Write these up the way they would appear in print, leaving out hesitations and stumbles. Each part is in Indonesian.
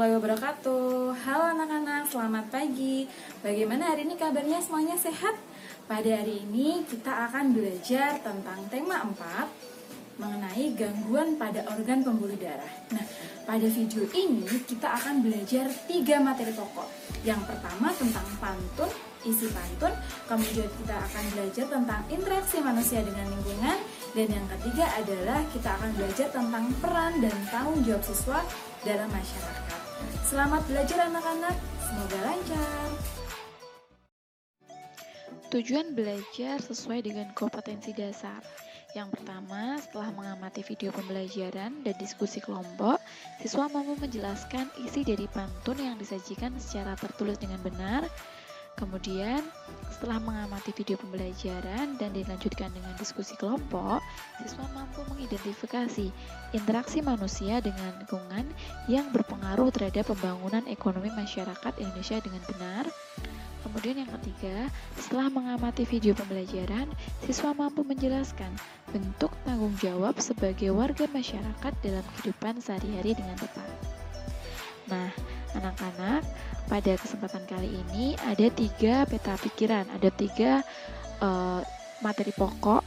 warahmatullahi wabarakatuh. Halo anak-anak, selamat pagi. Bagaimana hari ini kabarnya, semuanya sehat? Pada hari ini kita akan belajar tentang tema 4 mengenai gangguan pada organ pembuluh darah. Nah, pada video ini kita akan belajar 3 materi pokok. Yang pertama tentang pantun, isi pantun. Kemudian kita akan belajar tentang interaksi manusia dengan lingkungan. Dan yang ketiga adalah kita akan belajar tentang peran dan tanggung jawab siswa dalam masyarakat. Selamat belajar anak-anak, semoga lancar. Tujuan belajar sesuai dengan kompetensi dasar. Yang pertama, setelah mengamati video pembelajaran dan diskusi kelompok, siswa mampu menjelaskan isi dari pantun yang disajikan secara tertulis dengan benar. Kemudian, setelah mengamati video pembelajaran dan dilanjutkan dengan diskusi kelompok, siswa mampu mengidentifikasi interaksi manusia dengan lingkungan yang berpengaruh terhadap pembangunan ekonomi masyarakat Indonesia dengan benar. Kemudian yang ketiga, setelah mengamati video pembelajaran, siswa mampu menjelaskan bentuk tanggung jawab sebagai warga masyarakat dalam kehidupan sehari-hari dengan tepat. Nah, anak-anak, pada kesempatan kali ini ada 3 peta pikiran, ada 3 materi pokok.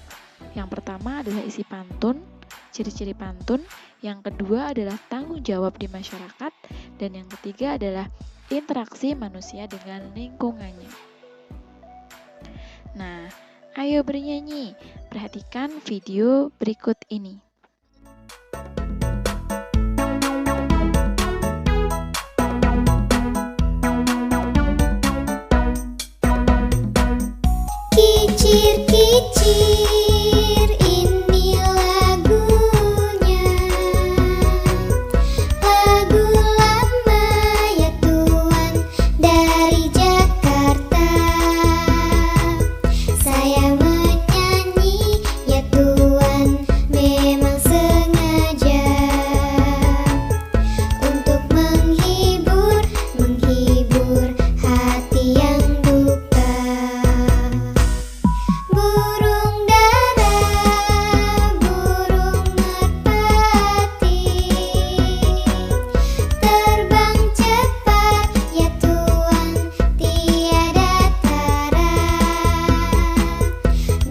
Yang pertama adalah isi pantun, ciri-ciri pantun. Yang kedua adalah tanggung jawab di masyarakat. Dan yang ketiga adalah interaksi manusia dengan lingkungannya. Nah, ayo bernyanyi. Perhatikan video berikut ini. Kicir-kicir ini lagunya, lagu lama ya Tuan dari Jakarta. Saya menyanyi ya Tuan memang sengaja untuk menghibur hati yang duka. Burung dara, burung merpati, terbang cepat ya Tuan tiada tara.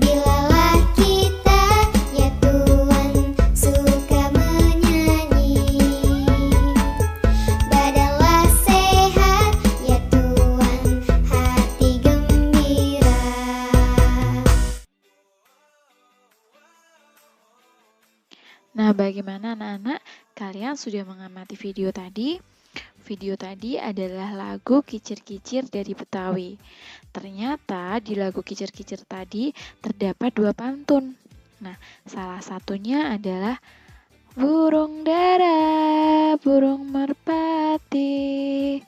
Bilalah kita ya Tuan suka menyanyi, badanlah sehat ya Tuan hati gembira. Nah, bagaimana anak-anak? Kalian sudah mengamati video tadi? Video tadi adalah lagu Kicir-Kicir dari Betawi. Ternyata di lagu Kicir-Kicir tadi terdapat 2 pantun. Nah, salah satunya adalah burung dara, burung merpati,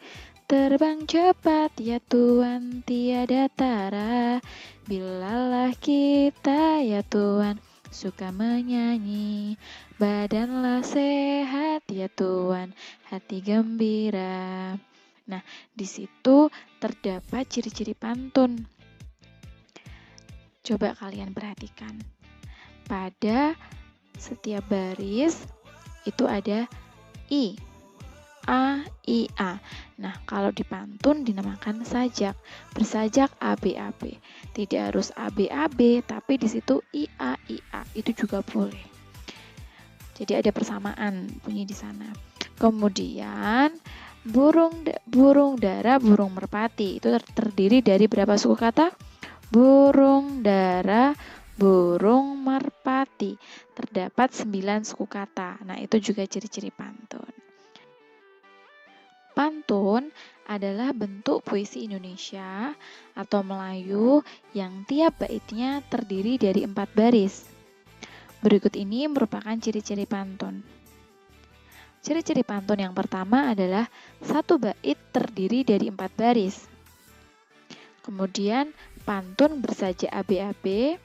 terbang cepat ya Tuan tiada tara. Bilalah kita ya Tuan suka menyanyi, badanlah sehat ya Tuan hati gembira. Nah, di situ terdapat ciri-ciri pantun. Coba kalian perhatikan. Pada setiap baris itu ada I, A, I, A. Nah, kalau di pantun dinamakan sajak. Bersajak AB-AB. Tidak harus AB-AB, tapi di situ IA, IA. Itu juga boleh. Jadi ada persamaan bunyi di sana. Kemudian burung dara, burung merpati. Itu terdiri dari berapa suku kata? Burung dara, burung merpati. Terdapat 9 suku kata. Nah, itu juga ciri-ciri pantun. Pantun adalah bentuk puisi Indonesia atau Melayu yang tiap baitnya terdiri dari 4 baris. Berikut ini merupakan ciri-ciri pantun. Ciri-ciri pantun yang pertama adalah 1 bait terdiri dari 4 baris. Kemudian pantun bersajak AB-AB.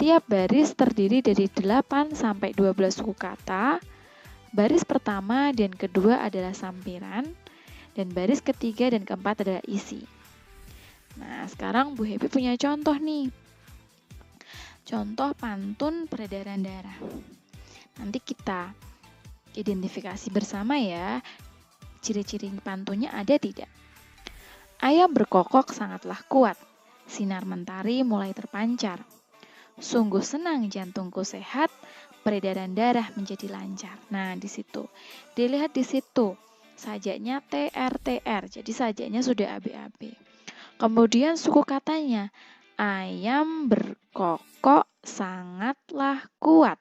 Tiap baris terdiri dari 8 sampai 12 suku kata. Baris pertama dan kedua adalah sampiran, dan baris ketiga dan keempat adalah isi. Nah, sekarang Bu Happy punya contoh nih. Contoh pantun peredaran darah. Nanti kita identifikasi bersama ya. Ciri-ciri pantunnya ada tidak? Ayam berkokok sangatlah kuat. Sinar mentari mulai terpancar. Sungguh senang jantungku sehat, peredaran darah menjadi lancar. Nah, di situ. Dilihat di situ. Sajaknya TR, jadi sajaknya sudah AB-AB. Kemudian suku katanya, ayam berkokok sangatlah kuat.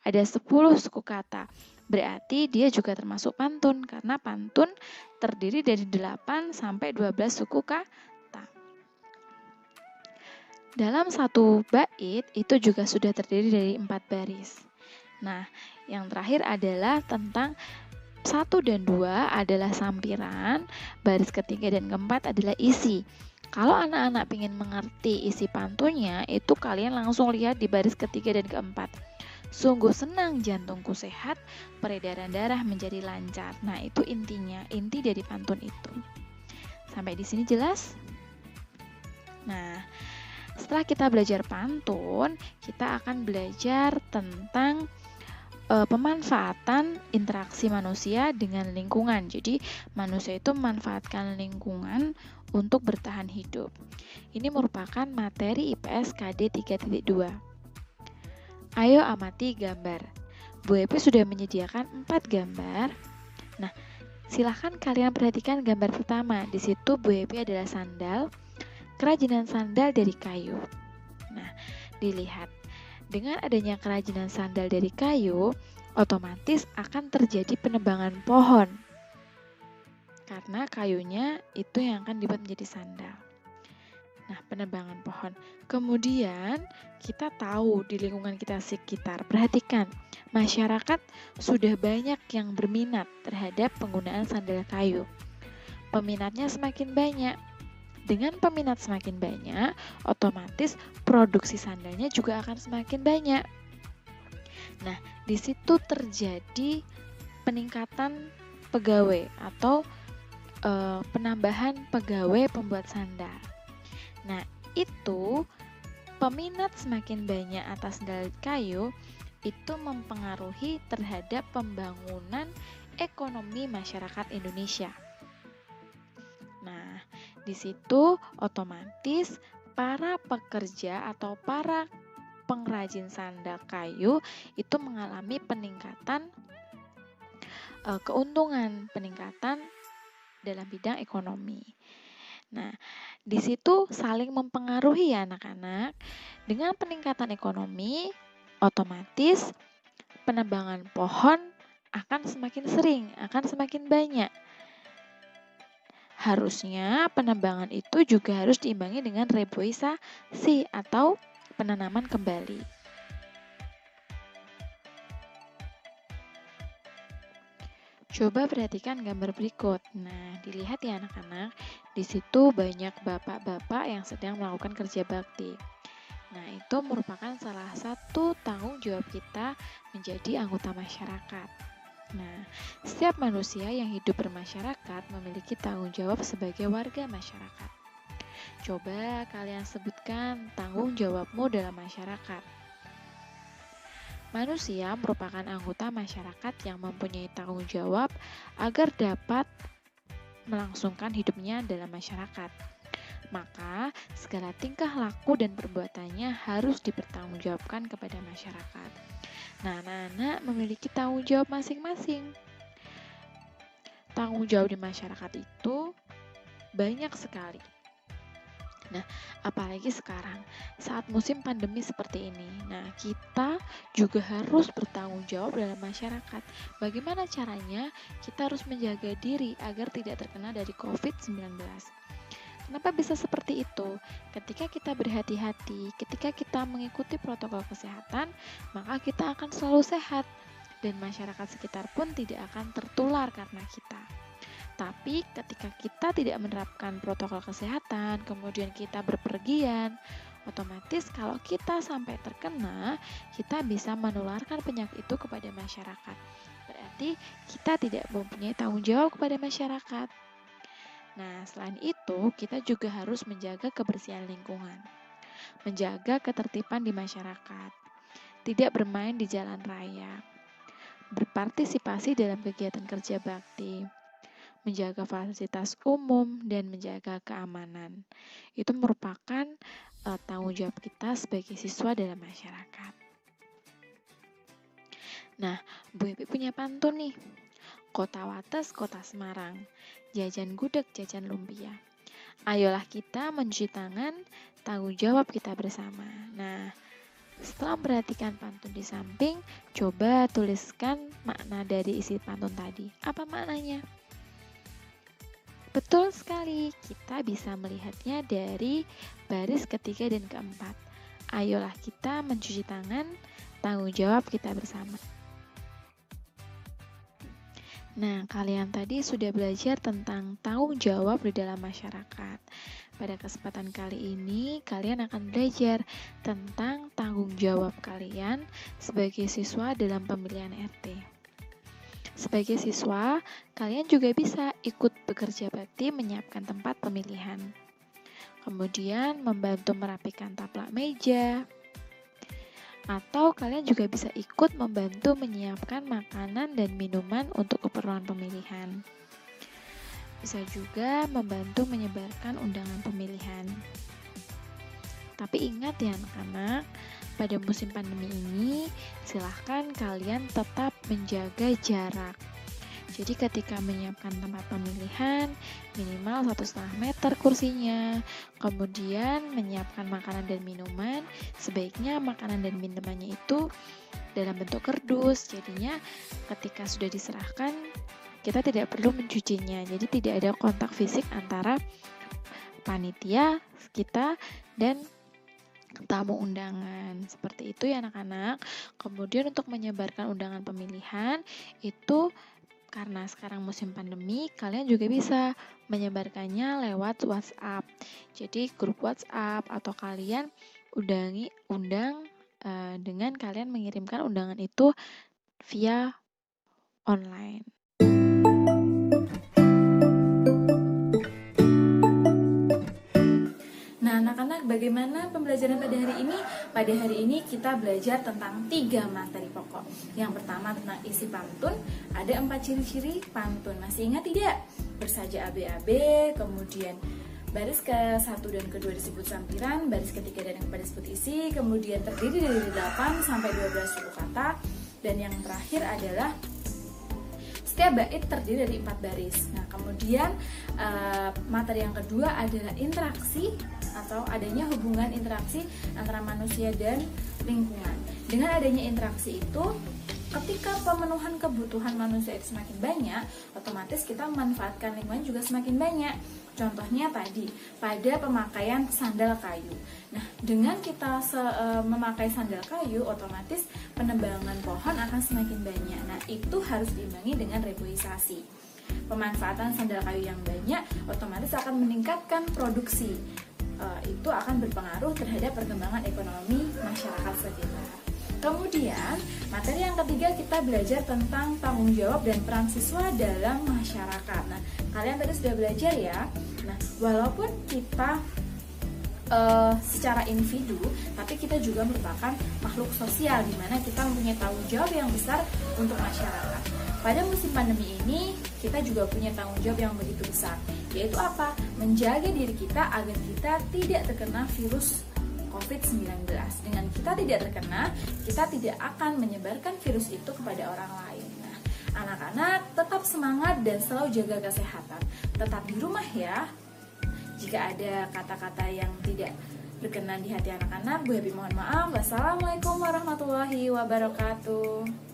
Ada 10 suku kata. Berarti dia juga termasuk pantun, karena pantun terdiri dari 8 sampai 12 suku kata. Dalam satu bait itu juga sudah terdiri dari 4 baris. Nah, yang terakhir adalah tentang 1 dan 2 adalah sampiran, baris ketiga dan keempat adalah isi. Kalau anak-anak ingin mengerti isi pantunnya, itu kalian langsung lihat di baris ketiga dan keempat. Sungguh senang jantungku sehat, peredaran darah menjadi lancar. Nah, itu intinya, inti dari pantun itu. Sampai di sini jelas? Nah, setelah kita belajar pantun, kita akan belajar tentang pemanfaatan interaksi manusia dengan lingkungan. Jadi, manusia itu memanfaatkan lingkungan untuk bertahan hidup. Ini merupakan materi IPS KD 3.2. Ayo amati gambar. Bu Epi sudah menyediakan 4 gambar. Nah, silahkan kalian perhatikan gambar pertama. Di situ Bu Epi adalah sandal, kerajinan sandal dari kayu. Nah, dilihat. Dengan adanya kerajinan sandal dari kayu, otomatis akan terjadi penebangan pohon. Karena kayunya itu yang akan dibuat menjadi sandal. Nah, penebangan pohon. Kemudian, kita tahu di lingkungan kita sekitar. Perhatikan, masyarakat sudah banyak yang berminat terhadap penggunaan sandal kayu. Peminatnya semakin banyak. Dengan peminat semakin banyak, otomatis produksi sandalnya juga akan semakin banyak. Nah, di situ terjadi peningkatan pegawai atau penambahan pegawai pembuat sandal. Nah, itu peminat semakin banyak atas sandal kayu, itu mempengaruhi terhadap pembangunan ekonomi masyarakat Indonesia. Nah, di situ otomatis para pekerja atau para pengrajin sandal kayu itu mengalami peningkatan keuntungan, peningkatan dalam bidang ekonomi. Nah, di situ saling mempengaruhi ya anak-anak. Dengan peningkatan ekonomi, otomatis penebangan pohon akan semakin sering, akan semakin banyak. Harusnya penebangan itu juga harus diimbangi dengan reboisasi atau penanaman kembali. Coba perhatikan gambar berikut. Nah, dilihat ya anak-anak, di situ banyak bapak-bapak yang sedang melakukan kerja bakti. Nah, itu merupakan salah satu tanggung jawab kita menjadi anggota masyarakat. Nah, setiap manusia yang hidup bermasyarakat memiliki tanggung jawab sebagai warga masyarakat. Coba kalian sebutkan tanggung jawabmu dalam masyarakat. Manusia merupakan anggota masyarakat yang mempunyai tanggung jawab agar dapat melangsungkan hidupnya dalam masyarakat. Maka, segala tingkah laku dan perbuatannya harus dipertanggungjawabkan kepada masyarakat. Nah, anak-anak memiliki tanggung jawab masing-masing. Tanggung jawab di masyarakat itu banyak sekali. Nah, apalagi sekarang, saat musim pandemi seperti ini. Nah, kita juga harus bertanggung jawab dalam masyarakat. Bagaimana caranya? Kita harus menjaga diri agar tidak terkena dari COVID-19. Kenapa bisa seperti itu? Ketika kita berhati-hati, ketika kita mengikuti protokol kesehatan, maka kita akan selalu sehat dan masyarakat sekitar pun tidak akan tertular karena kita. Tapi ketika kita tidak menerapkan protokol kesehatan, kemudian kita berpergian, otomatis kalau kita sampai terkena, kita bisa menularkan penyakit itu kepada masyarakat. Berarti kita tidak mempunyai tanggung jawab kepada masyarakat. Nah, selain itu, kita juga harus menjaga kebersihan lingkungan, menjaga ketertiban di masyarakat, tidak bermain di jalan raya, berpartisipasi dalam kegiatan kerja bakti, menjaga fasilitas umum, dan menjaga keamanan. Itu merupakan tanggung jawab kita sebagai siswa dalam masyarakat. Nah, Bu Epi punya pantun nih. Kota Wates, Kota Semarang, jajan gudeg, jajan lumpia. Ayolah kita mencuci tangan, tanggung jawab kita bersama. Nah, setelah memperhatikan pantun di samping, coba tuliskan makna dari isi pantun tadi. Apa maknanya? Betul sekali, kita bisa melihatnya dari baris ketiga dan keempat. Ayolah kita mencuci tangan, tanggung jawab kita bersama. Nah, kalian tadi sudah belajar tentang tanggung jawab di dalam masyarakat. Pada kesempatan kali ini, kalian akan belajar tentang tanggung jawab kalian sebagai siswa dalam pemilihan RT. Sebagai siswa, kalian juga bisa ikut bekerja bakti menyiapkan tempat pemilihan. Kemudian membantu merapikan taplak meja. Atau kalian juga bisa ikut membantu menyiapkan makanan dan minuman untuk keperluan pemilihan. Bisa juga membantu menyebarkan undangan pemilihan. Tapi ingat ya anak-anak, pada musim pandemi ini silahkan kalian tetap menjaga jarak. Jadi ketika menyiapkan tempat pemilihan, minimal 1,5 meter kursinya. Kemudian menyiapkan makanan dan minuman, sebaiknya makanan dan minumannya itu dalam bentuk kardus. Jadinya ketika sudah diserahkan, kita tidak perlu mencucinya. Jadi tidak ada kontak fisik antara panitia kita dan tamu undangan. Seperti itu ya anak-anak. Kemudian untuk menyebarkan undangan pemilihan itu, karena sekarang musim pandemi, kalian juga bisa menyebarkannya lewat WhatsApp. Jadi grup WhatsApp atau kalian undang dengan kalian mengirimkan undangan itu via online. Nah, anak-anak, bagaimana pembelajaran pada hari ini? Pada hari ini kita belajar tentang 3 materi pokok. Yang pertama tentang isi pantun, ada 4 ciri-ciri pantun. Masih ingat tidak? Bersaja ABAB, kemudian baris ke-1 dan ke-2 disebut sampiran, baris ke-3 dan ke-4 disebut isi, kemudian terdiri dari 8 sampai 12 suku kata, dan yang terakhir adalah setiap bait terdiri dari 4 baris. Nah, kemudian materi yang kedua adalah interaksi atau adanya hubungan interaksi antara manusia dan lingkungan. Dengan adanya interaksi itu, ketika pemenuhan kebutuhan manusia itu semakin banyak, otomatis kita memanfaatkan lingkungan juga semakin banyak. Contohnya tadi, pada pemakaian sandal kayu. Nah, dengan kita memakai sandal kayu, otomatis penebangan pohon akan semakin banyak. Nah, itu harus diimbangi dengan reboisasi. Pemanfaatan sandal kayu yang banyak otomatis akan meningkatkan produksi. Itu akan berpengaruh terhadap perkembangan ekonomi masyarakat sekitar. Kemudian, materi yang ketiga kita belajar tentang tanggung jawab dan peran siswa dalam masyarakat. Nah, kalian tadi sudah belajar ya. Nah, walaupun kita secara individu, tapi kita juga merupakan makhluk sosial di mana kita mempunyai tanggung jawab yang besar untuk masyarakat. Pada musim pandemi ini, kita juga punya tanggung jawab yang begitu besar, yaitu apa? Menjaga diri kita agar kita tidak terkena virus COVID-19. Dengan kita tidak terkena, kita tidak akan menyebarkan virus itu kepada orang lain. Nah, anak-anak tetap semangat dan selalu jaga kesehatan. Tetap di rumah ya. Jika ada kata-kata yang tidak berkenan di hati anak-anak, Bu Epi mohon maaf. Wassalamualaikum warahmatullahi wabarakatuh.